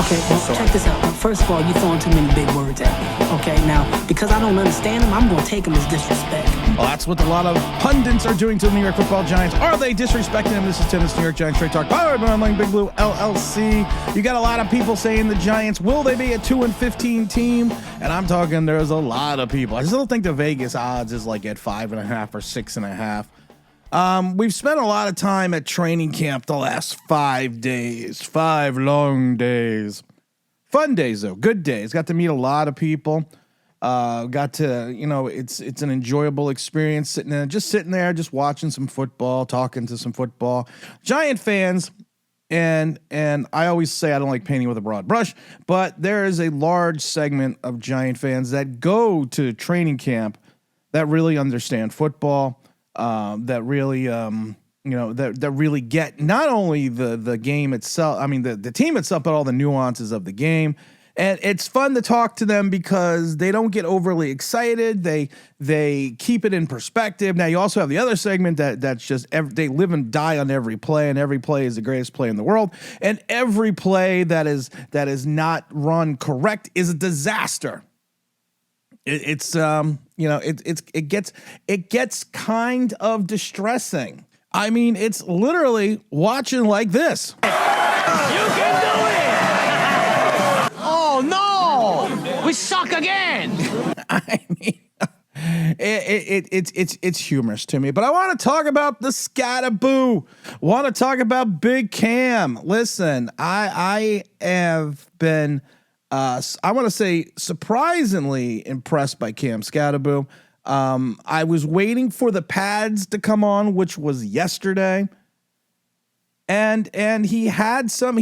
Okay, well, check this out. First of all, you're throwing too many big words at me. Okay, now, because I don't understand them, I'm going to take them as disrespect. Well, that's what a lot of pundits are doing to the New York Football Giants. Are they disrespecting them? This is Tennis New York Giants Straight Talk. Powered by Online Big Blue LLC. You got a lot of people saying the Giants, will they be a 2-15 team? And I'm talking, there's a lot of people. I still think the Vegas odds is like at 5.5 or 6.5. We've spent a lot of time at training camp the last 5 days, 5 long days. Fun days, though. Good days. Got to meet a lot of people. Got to, it's an enjoyable experience sitting there, just watching some football, talking to some football. Giant fans, and I always say I don't like painting with a broad brush, but there is a large segment of Giant fans that go to training camp that really understand football, that really, that really get not only the game itself, the team itself, but all the nuances of the game. And it's fun to talk to them because they don't get overly excited. They keep it in perspective. Now, you also have the other segment that's just they live and die on every play, and every play is the greatest play in the world. And every play that is not run correct is a disaster. It gets kind of distressing. I mean, it's literally watching like this. You can do it! Oh no! We suck again! I mean, it's humorous to me, but I want to talk about the Skattebo. Want to talk about Big Cam. Listen, I have been, I want to say, surprisingly impressed by Cam Skattebo. I was waiting for the pads to come on, which was yesterday. And he had some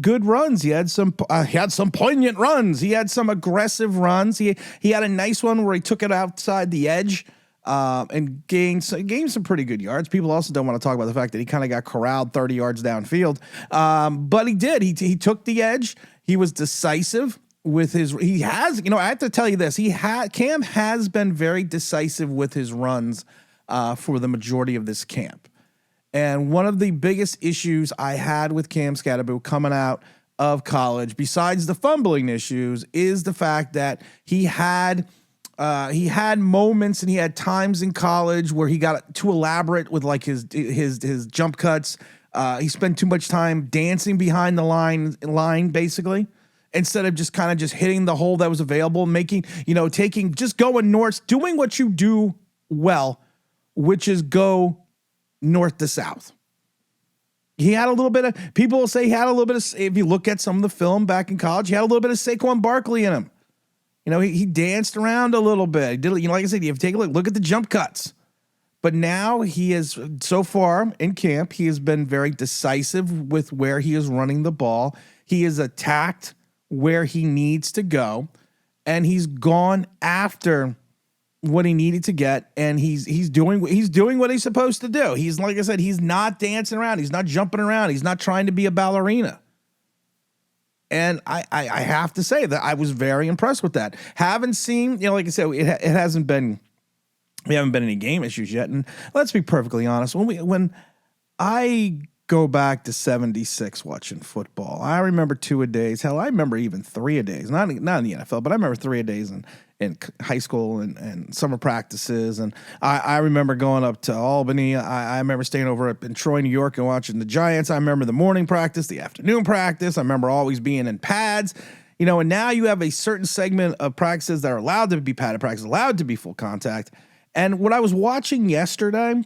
good runs. He had some poignant runs. He had some aggressive runs. He had a nice one where he took it outside the edge and gained some pretty good yards. People also don't want to talk about the fact that he kind of got corralled 30 yards downfield. But he did. He took the edge. He was decisive with his. He has, I have to tell you this. Cam has been very decisive with his runs for the majority of this camp. And one of the biggest issues I had with Cam Skattebo coming out of college, besides the fumbling issues, is the fact that he had moments and he had times in college where he got too elaborate with like his jump cuts. He spent too much time dancing behind the line basically, instead of just hitting the hole that was available, going north, doing what you do well, which is go north to south. He had a little bit of, people will say he had a little bit of, if you look at some of the film back in college, he had a little bit of Saquon Barkley in him. He danced around a little bit. He did, like I said, you have to take a look at the jump cuts. But now he is, so far in camp, he has been very decisive with where he is running the ball. He is attacked where he needs to go, and he's gone after what he needed to get, and he's doing what he's supposed to do. He's, like I said, he's not dancing around, he's not jumping around, he's not trying to be a ballerina. And I have to say that I was very impressed with that. Haven't seen, like I said, it hasn't been, we haven't been any game issues yet. And let's be perfectly honest, when I go back to 76 watching football, I remember 2-a-days. Hell, I remember even 3-a-days. Not in the NFL, but I remember 3-a-days in high school and summer practices. And I remember going up to Albany. I remember staying over up in Troy, New York, and watching the Giants. I remember the morning practice, the afternoon practice. I remember always being in pads. And now you have a certain segment of practices that are allowed to be padded practice, allowed to be full contact. And what I was watching yesterday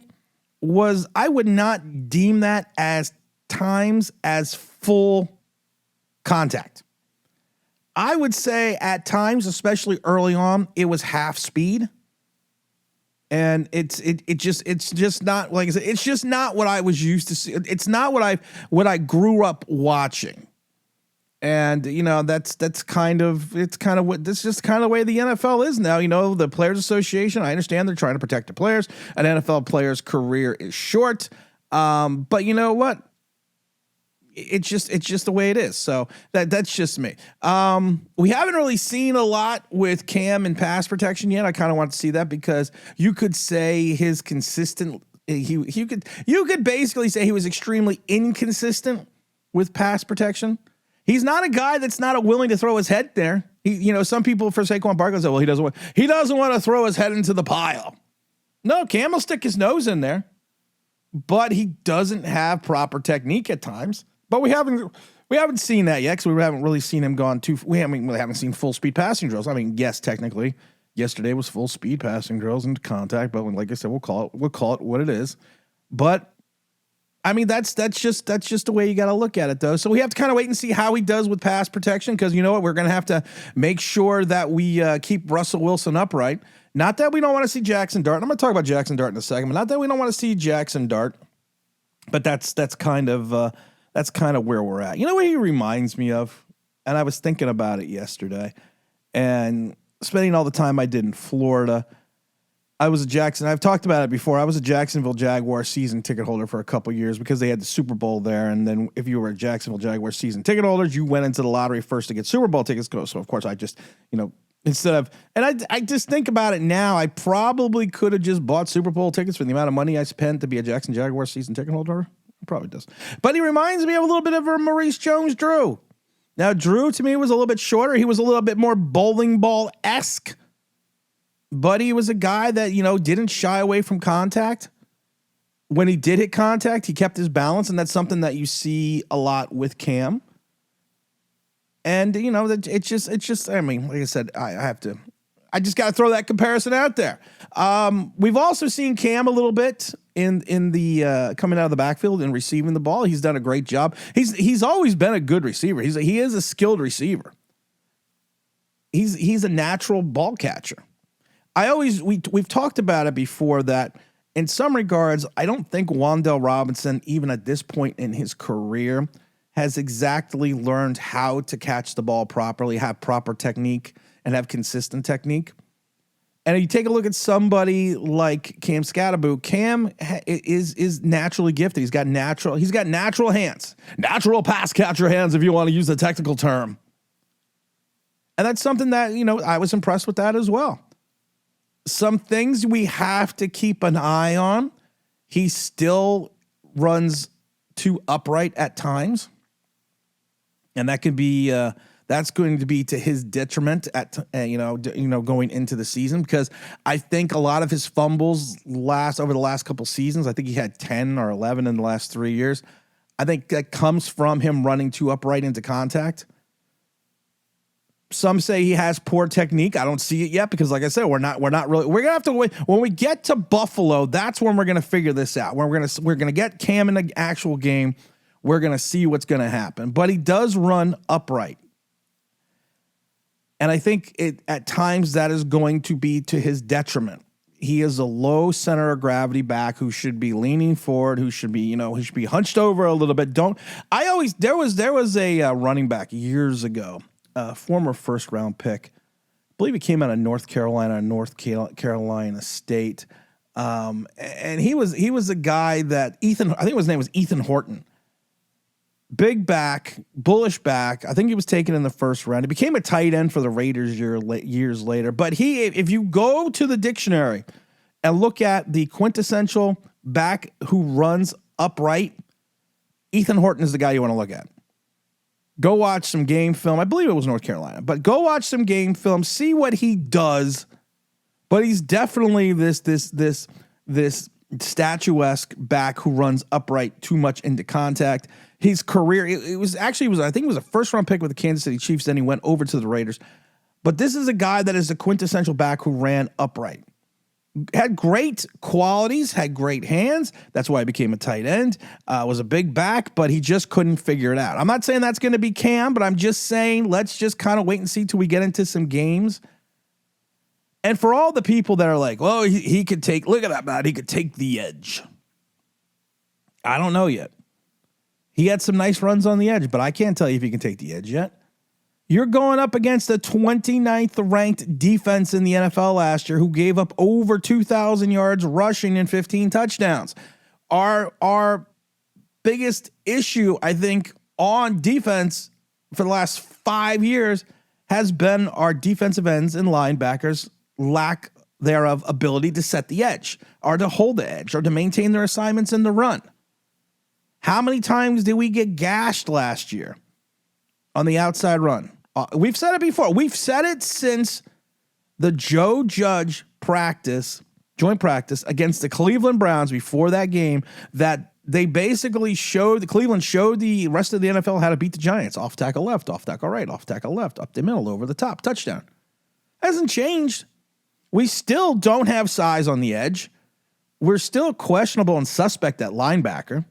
was, I would not deem that as times as full contact. I would say at times, especially early on, it was half speed. And it's just not, like I said, it's just not what I was used to see. It's not what I grew up watching. And, that's kind of what, this is just kind of the way the NFL is now. The Players Association, I understand they're trying to protect the players. An NFL player's career is short. But you know what? It's just the way it is. So that's just me. We haven't really seen a lot with Cam and pass protection yet. I kind of want to see that, because you could say his consistent, you could basically say he was extremely inconsistent with pass protection. He's not a guy that's not willing to throw his head there. Some people for Saquon Barkley say, well, he doesn't want to throw his head into the pile. No, Cam will stick his nose in there, but he doesn't have proper technique at times. But we haven't seen that yet because we haven't really seen him we haven't seen full speed passing drills. I mean, yes, technically, yesterday was full speed passing drills into contact, but like I said, we'll call it what it is. But I mean, that's just the way you got to look at it, though. So we have to kind of wait and see how he does with pass protection because you know what, we're going to have to make sure that we keep Russell Wilson upright. Not that we don't want to see Jackson Dart. I'm going to talk about Jackson Dart in a second, but not that we don't want to see Jackson Dart. But that's kind of where we're at. You know what he reminds me of? And I was thinking about it yesterday, and spending all the time I did in Florida. I've talked about it before. I was a Jacksonville Jaguars season ticket holder for a couple years because they had the Super Bowl there. And then if you were a Jacksonville Jaguars season ticket holders, you went into the lottery first to get Super Bowl tickets. So of course I just, I just think about it now. I probably could have just bought Super Bowl tickets for the amount of money I spent to be a Jackson Jaguars season ticket holder. It probably does. But he reminds me of a little bit of a Maurice Jones-Drew. Now, Drew to me was a little bit shorter. He was a little bit more bowling ball-esque. But he was a guy that, didn't shy away from contact. When he did hit contact, he kept his balance, and that's something that you see a lot with Cam. And, it's just, I mean, like I said, I just got to throw that comparison out there. We've also seen Cam a little bit in the coming out of the backfield and receiving the ball. He's done a great job. He's always been a good receiver. He is a skilled receiver. He's a natural ball catcher. We've talked about it before that in some regards, I don't think Wan'Dale Robinson, even at this point in his career, has exactly learned how to catch the ball properly, have proper technique, and have consistent technique. And if you take a look at somebody like Cam Skattebo, Cam is naturally gifted. He's got natural hands, natural pass catcher hands, if you want to use the technical term. And that's something that, I was impressed with that as well. Some things we have to keep an eye on. He still runs too upright at times. And that could be, that's going to be to his detriment at, going into the season, because I think a lot of his fumbles over the last couple seasons, I think he had 10 or 11 in the last 3 years. I think that comes from him running too upright into contact. Some say he has poor technique. I don't see it yet because, like I said, we're not really. We're gonna have to wait when we get to Buffalo. That's when we're gonna figure this out. When we're gonna get Cam in the actual game. We're gonna see what's gonna happen. But he does run upright, and I think at times that is going to be to his detriment. He is a low center of gravity back who should be leaning forward, who should be, he should be hunched over a little bit. There was a running back years ago. Former first-round pick. I believe he came out of North Carolina State. And he was a guy that I think his name was Ethan Horton. Big back, bullish back. I think he was taken in the first round. He became a tight end for the Raiders years later. But if you go to the dictionary and look at the quintessential back who runs upright, Ethan Horton is the guy you want to look at. Go watch some game film. I believe it was North Carolina, but go watch some game film, see what he does. But he's definitely this statuesque back who runs upright too much into contact. His career, I think it was a first-round pick with the Kansas City Chiefs, then he went over to the Raiders. But this is a guy that is a quintessential back who ran upright. Had great qualities, had great hands. That's why he became a tight end. Was a big back, but he just couldn't figure it out. I'm not saying that's going to be Cam, but I'm just saying let's just kind of wait and see till we get into some games. And for all the people that are like, well, he could take, look at that, man, he could take the edge. I don't know yet. He had some nice runs on the edge, but I can't tell you if he can take the edge yet. You're going up against the 29th ranked defense in the NFL last year who gave up over 2,000 yards rushing and 15 touchdowns. Our biggest issue, I think, on defense for the last 5 years has been our defensive ends and linebackers' lack thereof ability to set the edge or to hold the edge or to maintain their assignments in the run. How many times did we get gashed last year? on the outside run. We've said it before. We've said it since the Joe Judge joint practice against the Cleveland Browns before that game, that they basically Cleveland showed the rest of the NFL how to beat the Giants. Off tackle left, off tackle right, off tackle left, up the middle, over the top, touchdown. Hasn't changed. We still don't have size on the edge. We're still questionable and suspect at linebacker.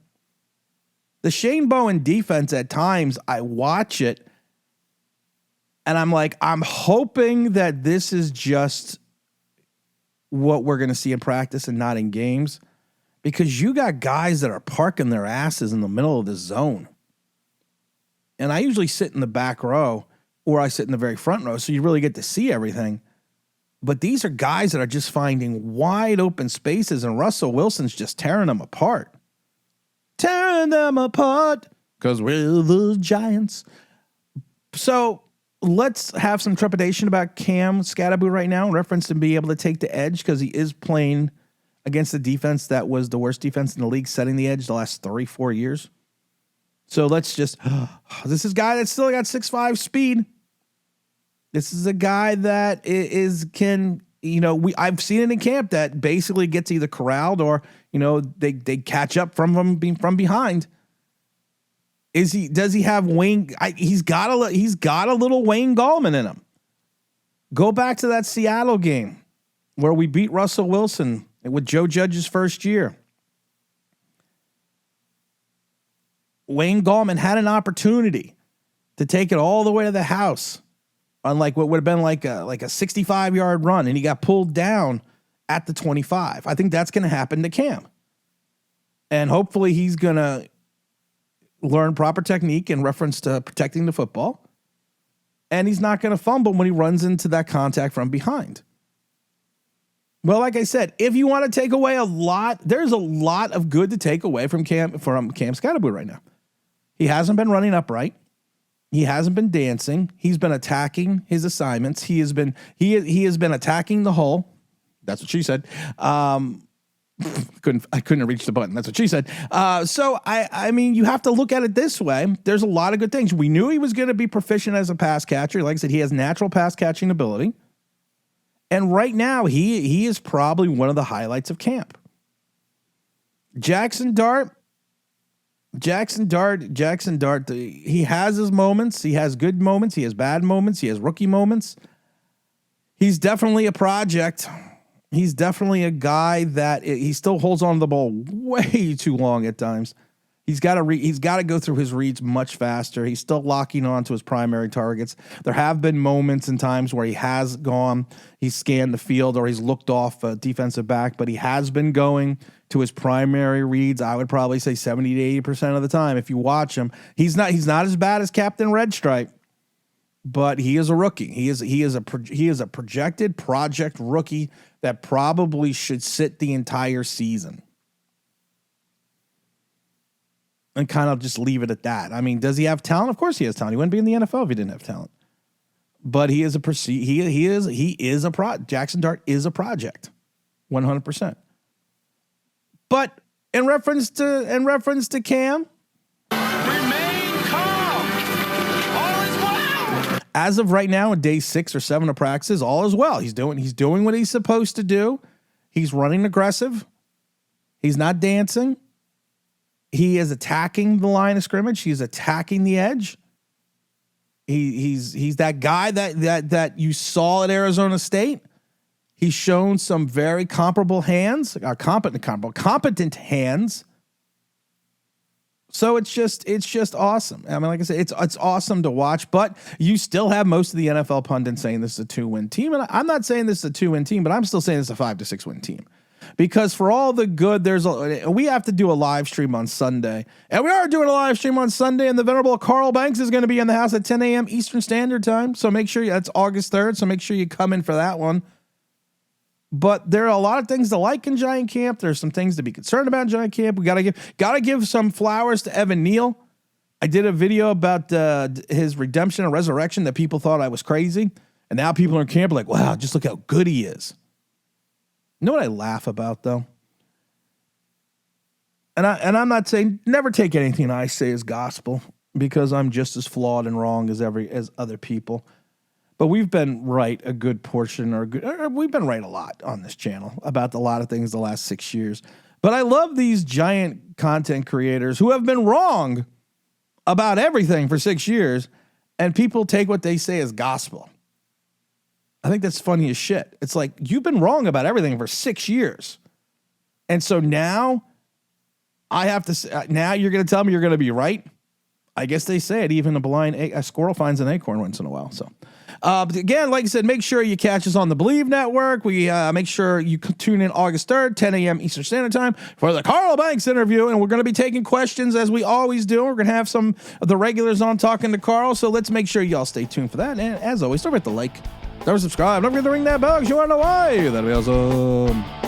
The Shane Bowen defense, at times, I watch it, and I'm like, I'm hoping that this is just what we're going to see in practice and not in games, because you got guys that are parking their asses in the middle of the zone. And I usually sit in the back row, or I sit in the very front row, so you really get to see everything. But these are guys that are just finding wide open spaces, and Russell Wilson's just tearing them apart. Tearing them apart, because we're the Giants. So let's have some trepidation about Cam Skattebo right now in reference to being able to take the edge, because he is playing against the defense that was the worst defense in the league, setting the edge the last 3-4 years. So let's just, this is a guy that's still got 6'5" speed. This is a guy that I've seen it in camp that basically gets either corralled or, they catch up from behind. Does he have Wayne? He's got a little Wayne Gallman in him. Go back to that Seattle game where we beat Russell Wilson with Joe Judge's first year. Wayne Gallman had an opportunity to take it all the way to the house on what would have been like a 65-yard run, and he got pulled down at the 25. I think that's going to happen to Cam. And hopefully he's going to learn proper technique in reference to protecting the football. And he's not going to fumble when he runs into that contact from behind. Well, like I said, if you want to take away there's a lot of good to take away from Cam Skattebo right now. He hasn't been running upright. He hasn't been dancing. He's been attacking his assignments. He has been attacking the hole. That's what she said. I couldn't reach the button. That's what she said. So I mean, you have to look at it this way. There's a lot of good things. We knew he was going to be proficient as a pass catcher. Like I said, he has natural pass catching ability. And right now, he is probably one of the highlights of camp. Jackson Dart, he has his moments. He has good moments. He has bad moments. He has rookie moments. He's definitely a project. He's definitely a guy that he still holds on to the ball way too long at times. He's got to go through his reads much faster. He's still locking on to his primary targets. There have been moments and times where he's scanned the field or he's looked off a defensive back, but he has been going to his primary reads. I would probably say 70 to 80% of the time. If you watch him, he's not as bad as Captain Red Stripe, but he is a rookie. He is a projected project rookie that probably should sit the entire season. And kind of just leave it at that. I mean, does he have talent? Of course he has talent. He wouldn't be in the NFL if he didn't have talent. But he is Jackson Dart is a project, 100%. But in reference to Cam, Remain calm. All is well. as of right now, in day 6 or 7 of practices, all is well. He's doing what he's supposed to do. He's running aggressive. He's not dancing. He is attacking the line of scrimmage. He's attacking the edge. He's that guy that you saw at Arizona State. He's shown some very competent hands. So it's just awesome. I mean, like I said, it's awesome to watch. But you still have most of the NFL pundits saying this is a 2-win team, and I'm not saying this is a 2-win team, but I'm still saying it's a 5 to 6-win team. Because for all the good, we have to do a live stream on Sunday. And we are doing a live stream on Sunday, and the venerable Carl Banks is going to be in the house at 10 a.m. Eastern Standard Time. So make sure that's August 3rd. So make sure you come in for that one. But there are a lot of things to like in Giant Camp. There's some things to be concerned about in Giant Camp. We gotta give some flowers to Evan Neal. I did a video about his redemption and resurrection that people thought I was crazy. And now people in camp are like, wow, just look how good he is. You know what I laugh about, though? And I'm not saying, never take anything I say as gospel. because I'm just as flawed and wrong as other people. But we've been right a good portion, or we've been right a lot on this channel about a lot of things the last 6 years. But I love these giant content creators who have been wrong about everything for 6 years, and people take what they say as gospel. I think that's funny as shit. It's like, you've been wrong about everything for 6 years. And so now I have to say, now you're going to tell me you're going to be right? I guess they say it, even a squirrel finds an acorn once in a while. So but again, like I said, make sure you catch us on the Believe Network. We make sure you tune in August 3rd, 10 a.m. Eastern Standard Time for the Carl Banks interview. And we're going to be taking questions as we always do. We're going to have some of the regulars on talking to Carl. So let's make sure y'all stay tuned for that. And as always, don't forget to like, don't subscribe, don't forget to ring that bell because you want to know why. That'll be awesome.